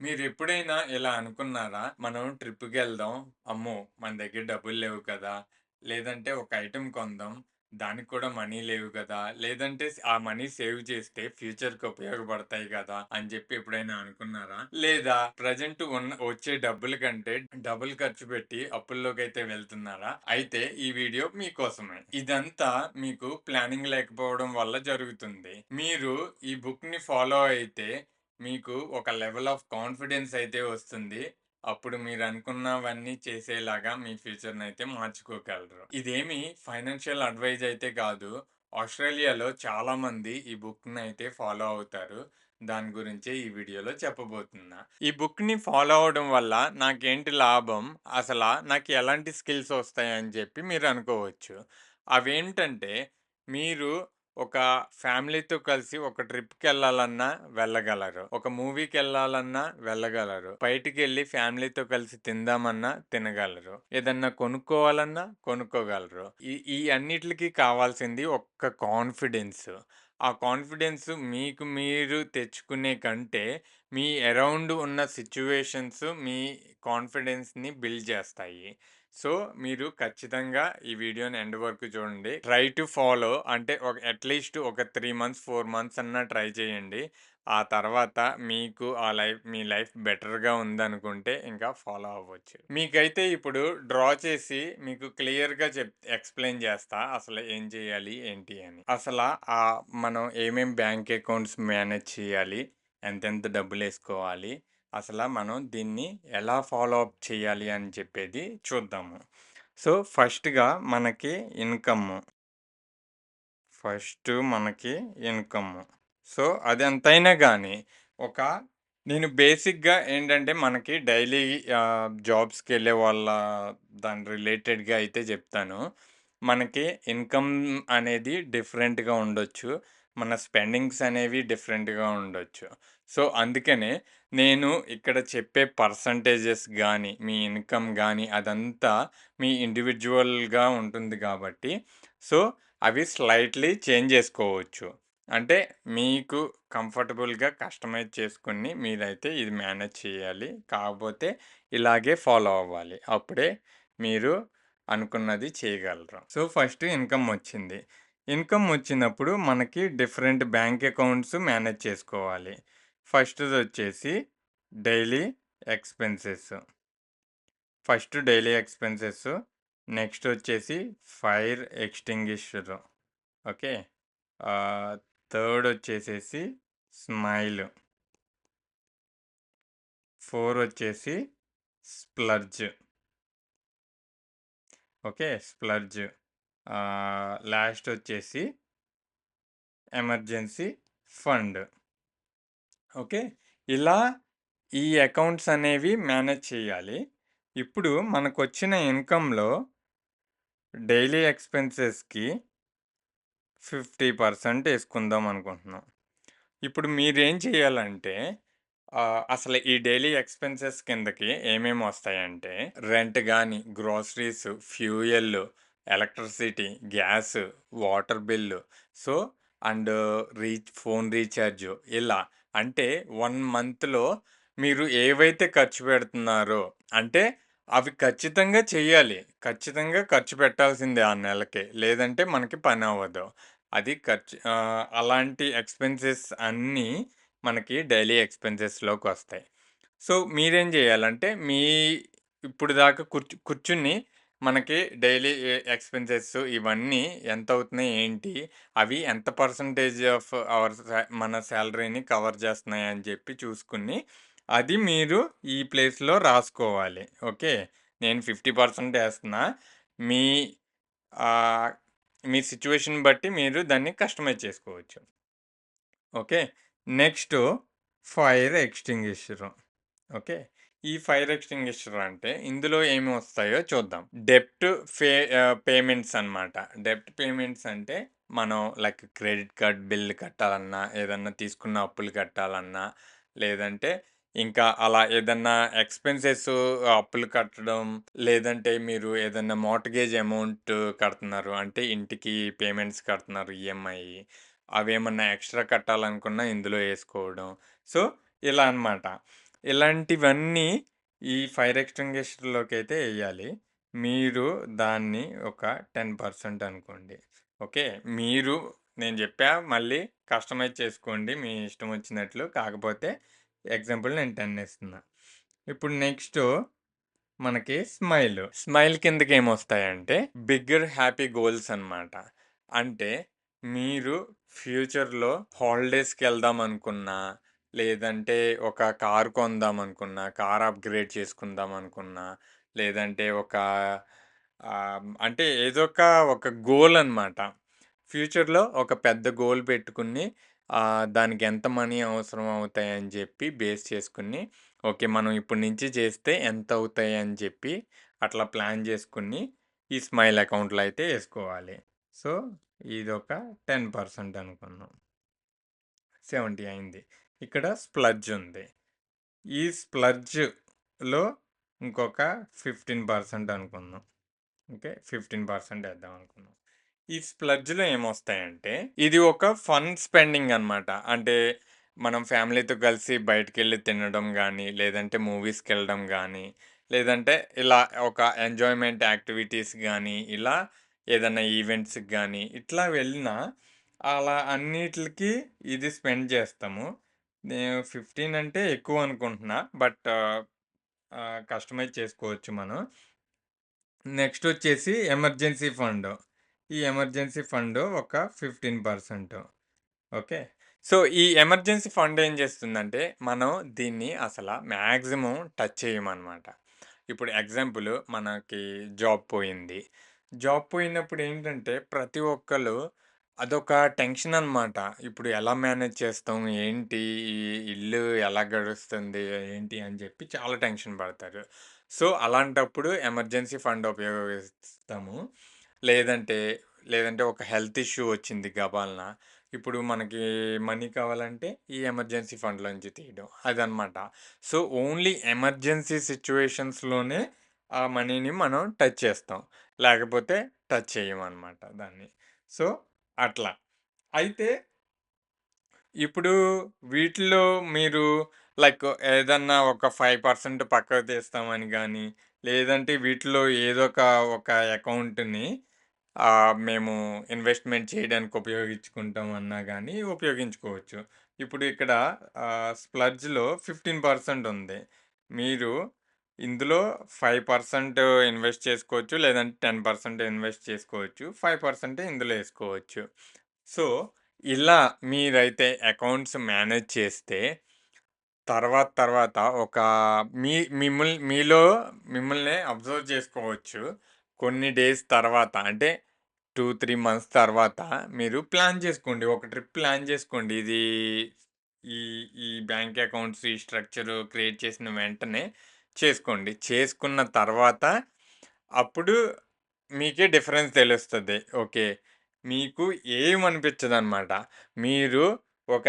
మీరెప్పుడైనా ఇలా అనుకున్నారా? మనం ట్రిప్‌కెళ్దాం. అమ్మో! మన దగ్గర డబ్బులు లేవు కదా! లేదంటే ఒక ఐటెమ్ కొందాం. దానికి కూడా మనీ లేవు కదా! లేదంటే ఆ మనీ సేవ్ చేస్తే ఫ్యూచర్‌కి ఉపయోగపడతాయి కదా! అని చెప్పి ఎప్పుడైనా అనుకున్నారా? లేదా ప్రెజెంట్ వచ్చే డబ్బుల కంటే డబుల్ ఖర్చు పెట్టి అప్పుల్లోకైతే వెళ్తున్నారా? అయితే ఈ వీడియో మీకోసమే. ఇదంతా మీకు ప్లానింగ్ లేకపోవడం వల్ల జరుగుతుంది. మీరు ఈ బుక్‌ని ఫాలో అయితే మీకు ఒక లెవెల్ ఆఫ్ కాన్ఫిడెన్స్ అయితే వస్తుంది. అప్పుడు మీరనుకున్నవన్నీ చేసేలాగా మీ ఫ్యూచర్‌నయితే మార్చుకోగలరు. ఇదేమి ఫైనాన్షియల్ అడ్వైజ్ అయితే కాదు. ఆస్ట్రేలియాలో చాలామంది ఈ బుక్‌నయితే ఫాలో అవుతారు. దాని గురించే ఈ వీడియోలో చెప్పబోతున్నా. ఈ బుక్‌ని ఫాలో అవ్వడం వల్ల నాకేంటి లాభం? నాకు ఎలాంటి స్కిల్స్ వస్తాయని చెప్పి మీరనుకోవచ్చు. అవేంటంటే మీరు ఒక ఫ్యామిలీతో కలిసి ఒక ట్రిప్‌కెళ్ళాలన్నా వెళ్ళగలరు. ఒక మూవీకెళ్ళాలన్నా వెళ్ళగలరు. బయటికెళ్ళి ఫ్యామిలీతో కలిసి తిందామన్నా తినగలరు. ఏదన్నా కొనుక్కోవాలన్నా కొనుక్కోగలరు. ఈ అన్నిట్లికి కావాల్సింది ఒక్క కాన్ఫిడెన్స్. ఆ కాన్ఫిడెన్స్ మీకు మీరు తెచ్చుకునే కంటే, మీ అరౌండ్ ఉన్న సిట్యుయేషన్స్ మీ కాన్ఫిడెన్స్‌ని బిల్డ్ చేస్తాయి. సో, మీరు ఖచ్చితంగా ఈ వీడియోని ఎండ్ వరకు చూడండి. ట్రై టు ఫాలో అంటే అట్‌లీస్ట్ ఒక 3 మంత్స్, 4 మంత్స్ అన్నా ట్రై చేయండి. ఆ తర్వాత మీకు మీ లైఫ్ బెటర్‌గా ఉందనుకుంటే ఇంకా ఫాలో అవ్వచ్చు. మీకైతే ఇప్పుడు డ్రా చేసి మీకు క్లియర్‌గా ఎక్స్‌ప్లెయిన్ చేస్తా. అసలు ఏం చేయాలి? ఏంటి అని. మనం ఏమేం బ్యాంక్ అకౌంట్స్ మేనేజ్ చేయాలి? ఎంతెంత డబ్బులేసుకోవాలి? మనం దీన్ని ఎలా ఫాలో అప్ చేయాలి అని చెప్పేది చూద్దాము. So, income. మనకి ఇన్‌కమ్. సో, అదెంతైనా గానీ, ఒక నేను బేసిక్‌గా ఏంటంటే, మనకి డైలీ జాబ్స్‌కెళ్ళే వాళ్ళ దాని రిలేటెడ్‌గా అయితే జెప్తాను. మనకి ఇన్‌కమ్ అనేది డిఫరెంట్‌గా ఉండొచ్చు. మన స్పెండింగ్స్ అనేవి డిఫరెంట్‌గా ఉండొచ్చు. సో, అందుకనే నేను ఇక్కడ చెప్పే పర్సంటేజెస్ గానీ, మీ ఇన్‌కమ్ గానీ, అదంతా మీ ఇండివిడ్యువల్‌గా ఉంటుంది గాబట్టి, సో, అవి స్లైట్‌లీ చేంజ్ జేసుకోవచ్చు. అంటే మీకు కంఫర్టబుల్‌గా కస్టమైజ్ చేసుకొని మీరైతే ఇది మేనేజ్ చేయాలి. కాకపోతే ఇలాగే ఫాలో అవ్వాలి. అప్పుడే మీరు అనుకున్నది చేయగలరు. సో, ఫస్ట్ ఇన్‌కమ్ వచ్చింది. ఇన్‌కమ్ వచ్చినప్పుడు మనకి డిఫరెంట్ బ్యాంక్ అకౌంట్స్ మేనేజ్ చేసుకోవాలి. ఫస్ట్‌దొచ్చేసి daily expenses. Daily expenses. Next వచ్చేసి fire extinguisher. Okay. Ah, third వచ్చేసేసి స్మైల్. 4 వచ్చేసి స్ప్లర్జ్. ఓకే. స్ప్లర్జ్. లాస్ట్ వచ్చేసి ఎమర్జెన్సీ ఫండ్. ఓకే. ఇలా ఈ అకౌంట్స్ అనేవి మేనేజ్ చేయాలి. ఇప్పుడు మనకొచ్చిన ఇన్‌కమ్‌లో డైలీ ఎక్స్‌పెన్సెస్‌కి 50% యేసుకుందాం అనుకుంటున్నాం. ఇప్పుడు మీరేం చేయాలంటే అసలు ఈ డైలీ ఎక్స్‌పెన్సెస్ కిందకి ఏమేమొస్తాయంటే రెంట్ గాని, groceries, fuel, electricity, gas, water bill. So, and phone recharge ఇలా. అంటే 1 మంత్‌లో మీరు ఏవైతే ఖర్చు పెడుతున్నారో అంటే అవి ఖచ్చితంగా చెయ్యాలి. ఖచ్చితంగా ఖర్చు పెట్టాల్సిందే ఆ నెలకి. లేదంటే మనకి పనవ్వదు. అలాంటి ఎక్స్‌పెన్సెస్ అన్నీ మనకి డైలీ ఎక్స్‌పెన్సెస్‌లోకొస్తాయి. సో, మీరేం జేయాలంటే, ఇప్పుడు దాకా కూర్చుని మనకి డైలీ ఎక్స్‌పెన్సెస్ ఇవన్నీ ఎంతవుతున్నాయి, ఏంటి, అవి ఎంత పర్సెంటేజ్ ఆఫ్ మన సాలరీని కవర్ చేస్తున్నాయని జెప్పి చూసుకొని, అది మీరు ఈ ప్లేస్‌లో రాసుకోవాలి. ఓకే. నేను 50% ఏస్తున్నా. మీ ఆహ్, మీ సిట్యుయేషన్ బట్టి మీరు దాన్ని కస్టమైజ్ చేసుకోవచ్చు. Okay. Next fire extinguisher. Okay. ఈ ఫైర్ ఎక్స్‌టింగ్విషర్ అంటే ఇందులో ఏమి వస్తాయో చూద్దాం. డెబ్ట్ పేమెంట్స్ అన్నమాట. డెబ్ట్ పేమెంట్స్ అంటే మనం లైక్ క్రెడిట్ కార్డ్ బిల్ కట్టాలన్నా, ఏదన్నా తీసుకున్న అప్పులు కట్టాలన్నా, లేదంటే ఇంకా అలా ఏదన్నా ఎక్స్‌పెన్సెస్ అప్పులు కట్టడం, లేదంటే మీరు ఏదన్నా మార్ట్‌గేజ్ అమౌంట్ కడుతున్నారు. అంటే ఇంటికి పేమెంట్స్ కడుతున్నారు ఈఎంఐ. అవేమన్నా ఎక్స్‌ట్రా కట్టాలనుకున్నా ఇందులో ఏసుకోవడం. సో, ఇలా అన్నమాట. ఇలాంటివన్నీ ఈ ఫైర్ ఎక్స్టింగ్విషర్‌లోకైతే ఎయ్యాలి. మీరు దాన్ని ఒక 10% అనుకోండి. ఓకే. మీరు నేను జెప్పా మళ్ళీ కస్టమైజ్ చేసుకోండి మీ ఇష్టం వచ్చినట్లు. కాకపోతే ఎగ్జాంపుల్ నేను 10 ఇస్తున్నా. ఇప్పుడు నెక్స్టు మనకి స్మైల్. స్మైల్ కిందకేమొస్తాయంటే బిగ్గర్ హ్యాపీ గోల్స్ అనమాట. అంటే మీరు ఫ్యూచర్‌లో హాలిడేస్‌కెళ్దాం అనుకున్నా, లేదంటే ఒక కార్ కొందాం అనుకున్నా, కార్ అప్‌గ్రేడ్ చేసుకుందాం అనుకున్నా, లేదంటే అంటే ఏదో ఒక గోల్ అనమాట. ఫ్యూచర్‌లో ఒక పెద్ద గోల్ పెట్టుకుని దానికి ఎంత మనీ అవసరం అవుతాయని చెప్పి బేస్ చేసుకొని, ఓకే. మనం ఇప్పటి నుంచి చేస్తే ఎంతవుతాయి అని చెప్పి అట్లా ప్లాన్ చేసుకొని ఈ స్మైల్ అకౌంట్‌లో అయితే ఏసుకోవాలి. సో, ఇదొక 10% అనుకుందాం. 70 అయింది. ఇక్కడ స్ప్లడ్జ్ ఉంది. ఈ స్ప్లడ్జ్‌లో ఇంకొక 15% అనుకుందాం. ఓకే. 15% ఏద్దాం అనుకున్నాం. ఈ స్ప్లడ్జ్‌లో ఏమొస్తాయంటే, ఇది ఒక ఫన్ స్పెండింగ్ అనమాట. అంటే, మనం ఫ్యామిలీతో కలిసి బయటికెళ్ళి తినడం గానీ, లేదంటే మూవీస్‌కెళ్ళడం గానీ, లేదంటే ఇలా ఒక ఎంజాయ్‌మెంట్ యాక్టివిటీస్ గానీ, ఇలా ఏదన్నా ఈవెంట్స్‌కి గానీ, ఇట్లా వెళ్ళినా అలా అన్నిట్లికి ఇది స్పెండ్ చేస్తాము. నేను 15 అంటే ఎక్కువ అనుకుంటున్నా. బట్ కస్టమైజ్ చేసుకోవచ్చు మనం. నెక్స్టొచ్చేసి ఎమర్జెన్సీ ఫండ్. ఈ ఎమర్జెన్సీ ఫండ్ ఒక 15%. ఓకే. సో, ఈ ఎమర్జెన్సీ ఫండ్ ఏం చేస్తుందంటే, మనం దీన్ని మాక్సిమం టచ్ చేయమనమాట. ఇప్పుడు ఎగ్జాంపుల్ మనకి జాబ్ పోయింది. జాబ్ పోయినప్పుడు ఏంటంటే, ప్రతి ఒక్కళ్ళు అదొక టెన్షన్ అనమాట. ఇప్పుడు ఎలా మేనేజ్ చేస్తాం? ఏంటి? ఈ ఇల్లు ఎలా గడుస్తుంది? ఏంటి? అని చెప్పి చాలా టెన్షన్ పడతారు. సో, అలాంటప్పుడు ఎమర్జెన్సీ ఫండ్ ఉపయోగిస్తాము. లేదంటే, లేదంటే ఒక హెల్త్ ఇష్యూ వచ్చింది గబాల్న. ఇప్పుడు మనకి మనీ కావాలంటే ఈ ఎమర్జెన్సీ ఫండ్‌లోంచి తీయడం. అదనమాట. సో, ఓన్లీ ఎమర్జెన్సీ సిట్యుయేషన్స్‌లోనే ఆ మనీని మనం టచ్ చేస్తాం. లేకపోతే టచ్ చేయమనమాట దాన్ని. సో, అట్లా. అయితే ఇప్పుడు వీటిలో మీరు లైక్ ఏదన్నా ఒక 5% పక్కకు తీస్తామని గానీ, లేదంటే వీటిలో ఏదో ఒక అకౌంట్‌ని మేము ఇన్వెస్ట్‌మెంట్ చేయడానికి ఉపయోగించుకుంటాం అన్నా గానీ ఉపయోగించుకోవచ్చు. ఇప్పుడు ఇక్కడ స్ప్లడ్జ్‌లో 15% ఉంది. మీరు ఇందులో 5% ఇన్వెస్ట్ చేసుకోవచ్చు. లేదంటే 10% ఇన్వెస్ట్ చేసుకోవచ్చు. 5% ఇందులో ఏసుకోవచ్చు. సో, ఇలా మీరైతే అకౌంట్స్ మేనేజ్ చేస్తే తర్వాత ఒక మీ మీలో మిమ్మల్నే అబ్జర్వ్ చేసుకోవచ్చు. కొన్ని డేస్ తర్వాత అంటే 2, 3 మంత్స్ తర్వాత మీరు ప్లాన్ చేసుకోండి. ఒక ట్రిప్ ప్లాన్ చేసుకోండి. ఈ ఈ బ్యాంక్ అకౌంట్స్ ఈ స్ట్రక్చర్ క్రియేట్ చేసిన వెంటనే చేసుకోండి. చేసుకున్న తర్వాత అప్పుడు మీకే డిఫరెన్స్ తెలుస్తది. ఓకే. మీకు ఏమనిపించదనమాట. మీరు ఒక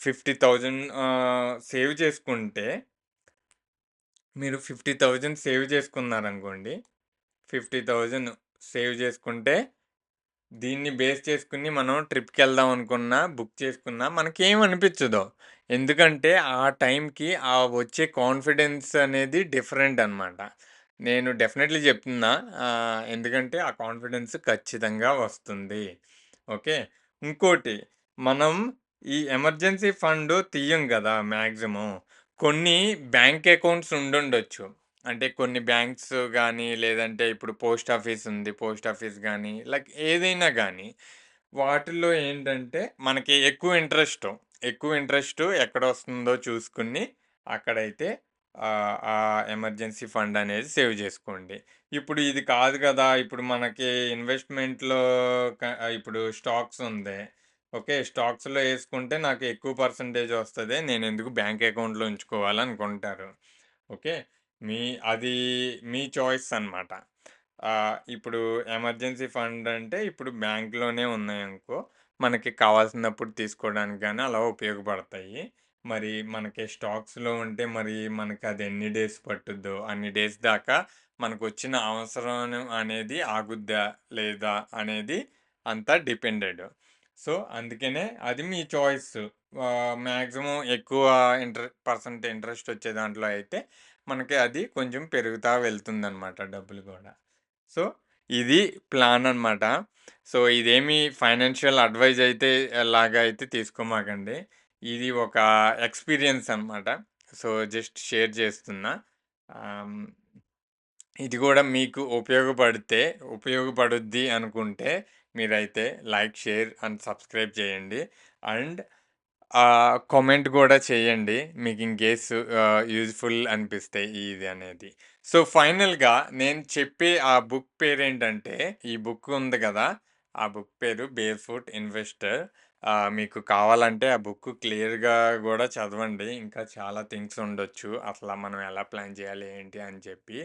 50,000 సేవ్ చేసుకుంటే, మీరు 50,000 సేవ్ చేసుకున్నారనుకోండి. 50,000 సేవ్ చేసుకుంటే, దీన్ని బేస్ చేసుకొని మనం ట్రిప్‌కెళ్దాం అనుకున్నా, బుక్ చేసుకున్నా మనకేమనిపించదు. ఎందుకంటే, ఆ టైంకి ఆ వచ్చే కాన్ఫిడెన్స్ అనేది డిఫరెంట్ అనమాట. నేను డెఫినెట్‌లీ చెప్తున్నా. ఎందుకంటే, ఆ కాన్ఫిడెన్స్ ఖచ్చితంగా వస్తుంది. ఓకే. ఇంకోటి మనం ఈ ఎమర్జెన్సీ ఫండ్ తీయం గదా! మాక్సిమం. కొన్ని బ్యాంక్ అకౌంట్స్ ఉండుండొచ్చు. అంటే కొన్ని బ్యాంక్స్ గానీ, లేదంటే ఇప్పుడు పోస్ట్ ఆఫీస్ ఉంది. పోస్ట్ ఆఫీస్ గానీ, లైక్ ఏదైనా గానీ, వాటిల్లో ఏంటంటే మనకి ఎక్కువ ఇంట్రెస్టు ఎక్కడొస్తుందో చూసుకొని, అక్కడైతే ఆ ఎమర్జెన్సీ ఫండ్ అనేది సేవ్ జేసుకోండి. ఇప్పుడు ఇది కాదు గదా! ఇప్పుడు మనకి ఇన్వెస్ట్‌మెంట్‌లో ఇప్పుడు స్టాక్స్ ఉంది. ఓకే. స్టాక్స్‌లో యేసుకుంటే నాకు ఎక్కువ పర్సెంటేజ్ వస్తది. నేనెందుకు బ్యాంక్ అకౌంట్‌లో ఉంచుకోవాలనుకుంటారు. ఓకే. మీ అది మీ చాయిస్ అనమాట. ఇప్పుడు ఎమర్జెన్సీ ఫండ్ అంటే ఇప్పుడు బ్యాంక్‌లోనే ఉన్నాయనుకో, మనకి కావాల్సినప్పుడు తీసుకోవడానికి గాని అలా ఉపయోగపడతాయి. మరి మనకి స్టాక్స్‌లో ఉంటే మరి మనకది ఎన్ని డేస్ పట్టుద్దో, అన్ని డేస్ దాకా మనకొచ్చిన అవసరం అనేది ఆగుద్దా? లేదా? అనేది అంతా డిపెండెడ్. సో, అందుకనే అది మీ చాయిస్. మాక్సిమం ఎక్కువ ఇంట్రెస్ట్ వచ్చే దాంట్లో అయితే మనకి అది కొంచెం పెరుగుతా వెళ్తుందనమాట డబ్బులు కూడా. సో, ఇది ప్లాన్ అనమాట. సో, ఇదేమి ఫైనాన్షియల్ అడ్వైజ్ అయితే లాగా అయితే తీసుకోమాకండి. ఇది ఒక ఎక్స్‌పీరియన్స్ అనమాట. సో, జస్ట్ షేర్ చేస్తున్నా. ఆహ్, ఇది కూడా మీకు ఉపయోగపడుద్ది అనుకుంటే మీరైతే లైక్, షేర్ అండ్ సబ్స్క్రైబ్ చేయండి. అండ్ కామెంట్ కూడా చేయండి. మీకు ఇన్ కేస్ యూజ్‌ఫుల్ అనిపిస్తే ఇది అనేది. సో, ఫైనల్‌గా నేను చెప్పే ఆ బుక్ పేరేంటంటే, ఈ బుక్ ఉంది కదా! ఆ బుక్ పేరు 'బేర్‌ఫుట్ ఇన్వెస్టర్'. మీకు కావాలంటే ఆ బుక్ క్లియర్‌గా గూడా చదవండి. ఇంకా చాలా థింగ్స్ ఉండొచ్చు. అసల మనం ఎలా ప్లాన్ చేయాలి ఏంటి అని చెప్పి.